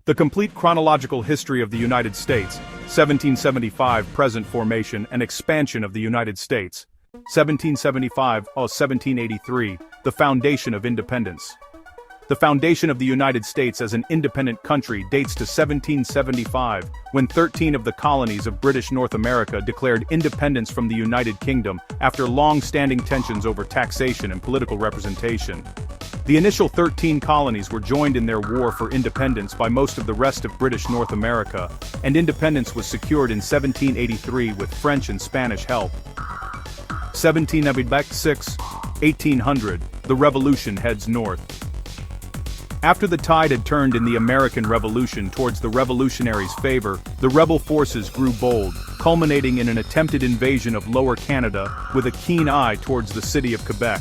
The complete chronological history of the United States, 1775 present formation and expansion of the United States, 1775–1783, the foundation of independence. The foundation of the United States as an independent country dates to 1775, when 13 of the colonies of British North America declared independence from the United Kingdom after long-standing tensions over taxation and political representation. The initial 13 colonies were joined in their war for independence by most of the rest of British North America, and independence was secured in 1783 with French and Spanish help. 1796, 1800, the Revolution heads north. After the tide had turned in the American Revolution towards the revolutionaries' favor, the rebel forces grew bold, culminating in an attempted invasion of Lower Canada with a keen eye towards the city of Quebec.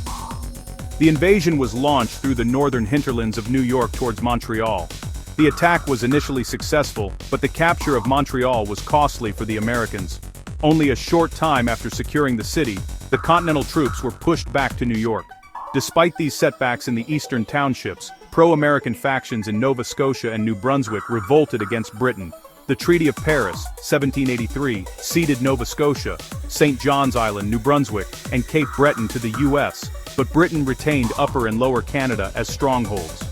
The invasion was launched through the northern hinterlands of New York towards Montreal. The attack was initially successful, but the capture of Montreal was costly for the Americans. Only a short time after securing the city, the Continental troops were pushed back to New York. Despite these setbacks in the eastern townships, pro-American factions in Nova Scotia and New Brunswick revolted against Britain. The Treaty of Paris, 1783, ceded Nova Scotia, St. John's Island, New Brunswick, and Cape Breton to the U.S., but Britain retained Upper and Lower Canada as strongholds.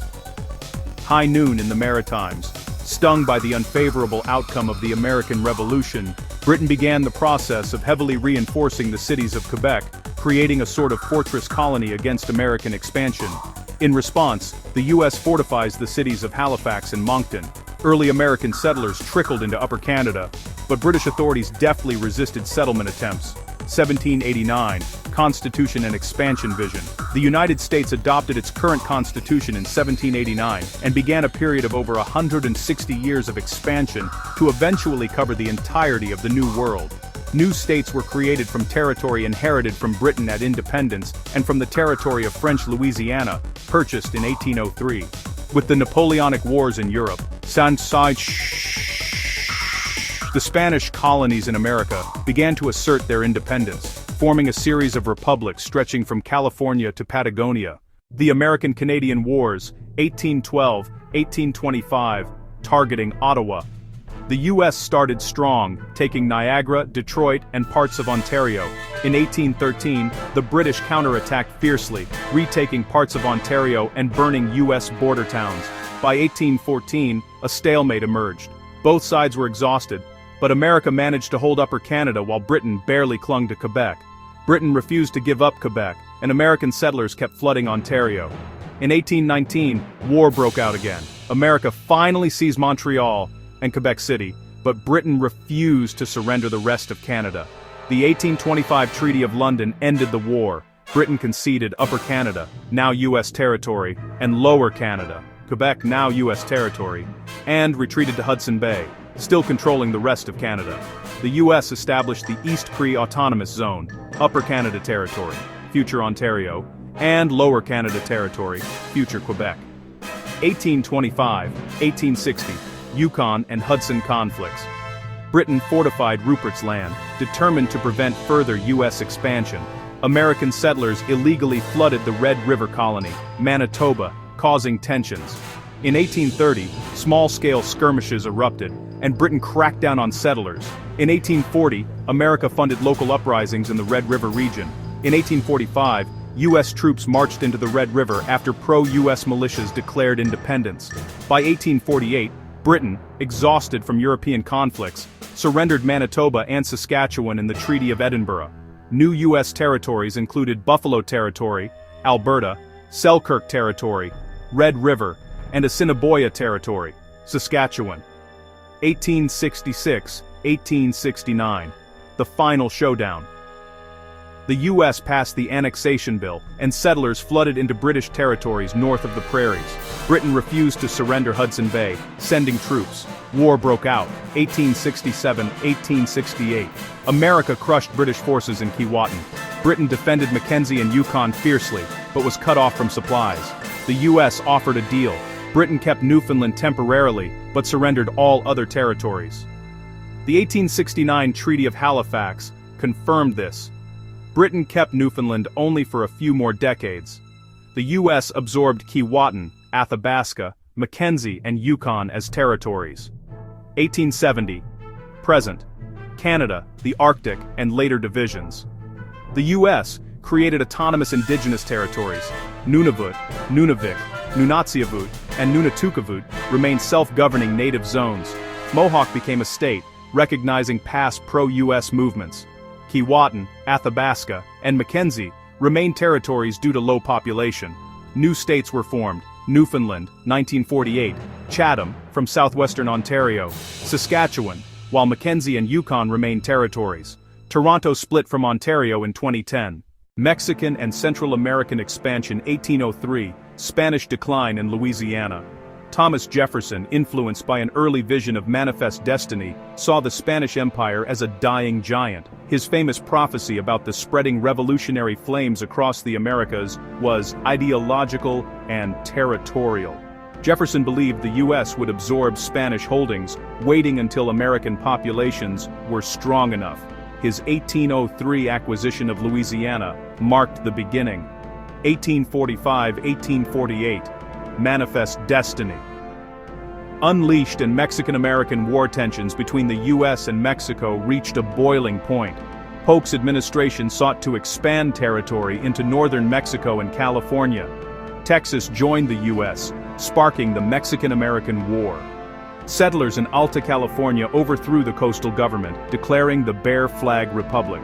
High noon in the Maritimes. Stung by the unfavorable outcome of the American Revolution, Britain began the process of heavily reinforcing the cities of Quebec, creating a sort of fortress colony against American expansion. In response, the U.S. fortifies the cities of Halifax and Moncton. Early American settlers trickled into Upper Canada, but British authorities deftly resisted settlement attempts. 1789, Constitution and Expansion Vision. The United States adopted its current constitution in 1789 and began a period of over 160 years of expansion to eventually cover the entirety of the New World. New states were created from territory inherited from Britain at independence and from the territory of French Louisiana, purchased in 1803. With the Napoleonic Wars in Europe, the Spanish colonies in America began to assert their independence, forming a series of republics stretching from California to Patagonia. The American-Canadian Wars, 1812–1825, targeting Ottawa. The U.S. started strong, taking Niagara, Detroit, and parts of Ontario. In 1813, the British counterattacked fiercely, retaking parts of Ontario and burning U.S. border towns. By 1814, a stalemate emerged. Both sides were exhausted, but America managed to hold Upper Canada while Britain barely clung to Quebec. Britain refused to give up Quebec, and American settlers kept flooding Ontario. In 1819, war broke out again. America finally seized Montreal and Quebec City, but Britain refused to surrender the rest of Canada. The 1825 Treaty of London ended the war. Britain conceded Upper Canada, now U.S. territory, and Lower Canada, Quebec now U.S. territory, and retreated to Hudson Bay, still controlling the rest of Canada. The U.S. established the East Cree Autonomous Zone, Upper Canada Territory, future Ontario, and Lower Canada Territory, future Quebec. 1825–1860, Yukon and Hudson conflicts. Britain fortified Rupert's Land, determined to prevent further U.S. expansion. American settlers illegally flooded the Red River Colony, Manitoba, causing tensions. In 1830, small-scale skirmishes erupted, and Britain cracked down on settlers. In 1840, America funded local uprisings in the Red River region. In 1845, U.S. troops marched into the Red River after pro-U.S. militias declared independence. By 1848, Britain, exhausted from European conflicts, surrendered Manitoba and Saskatchewan in the Treaty of Edinburgh. New U.S. territories included Buffalo Territory, Alberta, Selkirk Territory, Red River, and Assiniboia Territory, Saskatchewan. 1866–1869, the final showdown. The U.S. passed the Annexation Bill, and settlers flooded into British territories north of the prairies. Britain refused to surrender Hudson Bay, sending troops. War broke out, 1867–1868. America crushed British forces in Keewatin. Britain defended Mackenzie and Yukon fiercely, but was cut off from supplies. The U.S. offered a deal. Britain kept Newfoundland temporarily, but surrendered all other territories. The 1869 Treaty of Halifax confirmed this. Britain kept Newfoundland only for a few more decades. The U.S. absorbed Keewatin, Athabasca, Mackenzie and Yukon as territories. 1870. Present. Canada, the Arctic, and later divisions. The U.S. created autonomous indigenous territories. Nunavut, Nunavik, Nunatsiavut, and Nunatukavut remained self-governing native zones. Mohawk became a state, recognizing past pro-U.S. movements. Keewatin, Athabasca, and Mackenzie remained territories due to low population. New states were formed: Newfoundland, 1948, Chatham, from southwestern Ontario, Saskatchewan, while Mackenzie and Yukon remained territories. Toronto split from Ontario in 2010. Mexican and Central American expansion 1803, Spanish decline in Louisiana. Thomas Jefferson, influenced by an early vision of manifest destiny, saw the Spanish Empire as a dying giant. His famous prophecy about the spreading revolutionary flames across the Americas was ideological and territorial. Jefferson believed the U.S. would absorb Spanish holdings, waiting until American populations were strong enough. His 1803 acquisition of Louisiana marked the beginning. 1845-1848. Manifest destiny. Unleashed and Mexican-American war tensions between the U.S. and Mexico reached a boiling point. Polk's administration sought to expand territory into northern Mexico and California. Texas joined the U.S., sparking the Mexican-American War. Settlers in Alta California overthrew the coastal government, declaring the Bear Flag Republic.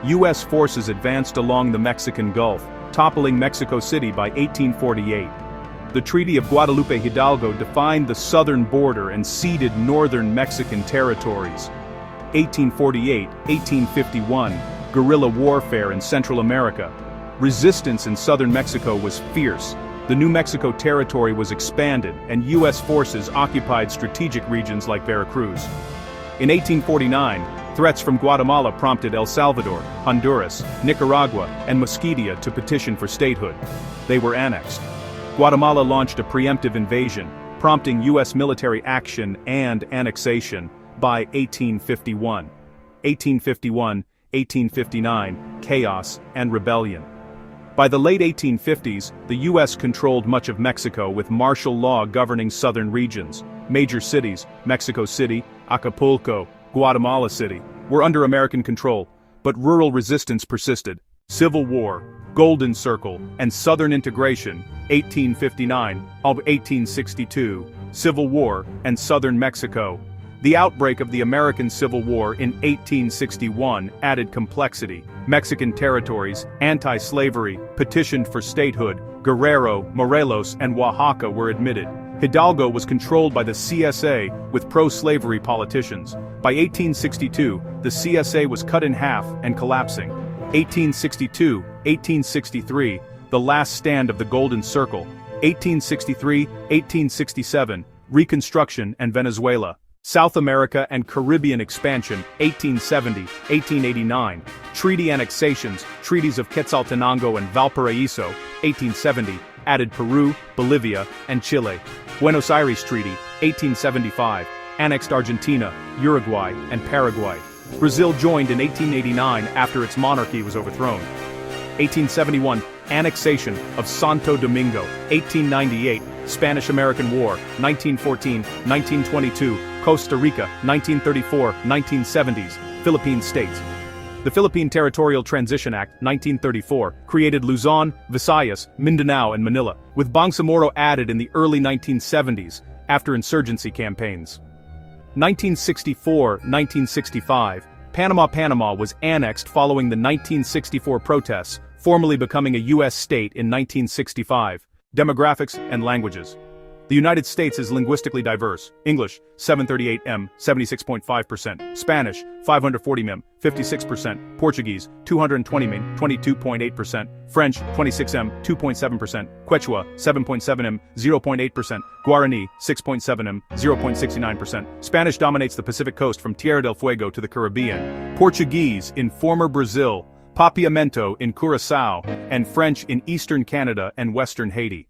U.S. forces advanced along the Mexican Gulf, toppling Mexico City by 1848. The Treaty of Guadalupe Hidalgo defined the southern border and ceded northern Mexican territories. 1848-1851, guerrilla warfare in Central America. Resistance in southern Mexico was fierce. The New Mexico territory was expanded, and U.S. forces occupied strategic regions like Veracruz. In 1849, threats from Guatemala prompted El Salvador, Honduras, Nicaragua, and Mosquitia to petition for statehood. They were annexed. Guatemala launched a preemptive invasion, prompting U.S. military action and annexation by 1851. 1851-1859, chaos and rebellion. By the late 1850s, the U.S. controlled much of Mexico with martial law governing southern regions. Major cities, Mexico City, Acapulco, Guatemala City, were under American control, but rural resistance persisted. Civil War, Golden Circle, and Southern integration, 1859-1862, Civil War, and Southern Mexico. The outbreak of the American Civil War in 1861 added complexity. Mexican territories, anti-slavery, petitioned for statehood. Guerrero, Morelos, and Oaxaca were admitted. Hidalgo was controlled by the CSA with pro-slavery politicians. By 1862, the CSA was cut in half and collapsing. 1862-1863, the last stand of the Golden Circle. 1863-1867, Reconstruction and Venezuela. South America and Caribbean expansion, 1870-1889, treaty annexations, treaties of Quetzaltenango and Valparaiso, 1870, added Peru, Bolivia, and Chile. Buenos Aires Treaty, 1875, annexed Argentina, Uruguay, and Paraguay. Brazil joined in 1889 after its monarchy was overthrown. 1871, annexation of Santo Domingo. 1898, Spanish-American War. 1914-1922, Costa Rica. 1934-1970s, Philippine states. The Philippine Territorial Transition Act, 1934, created Luzon, Visayas, Mindanao, and Manila, with Bangsamoro added in the early 1970s, after insurgency campaigns. 1964-1965, Panama was annexed following the 1964 protests, formally becoming a U.S. state in 1965. Demographics and languages. The United States is linguistically diverse. English, 738 m, 76.5%. Spanish, 540 m, 56%. Portuguese, 220 m, 22.8%. French, 26 m, 2.7%. Quechua, 7.7 m, 0.8%. Guarani, 6.7 m, 0.69%. Spanish dominates the Pacific coast from Tierra del Fuego to the Caribbean. Portuguese in former Brazil, Papiamento in Curaçao, and French in eastern Canada and western Haiti.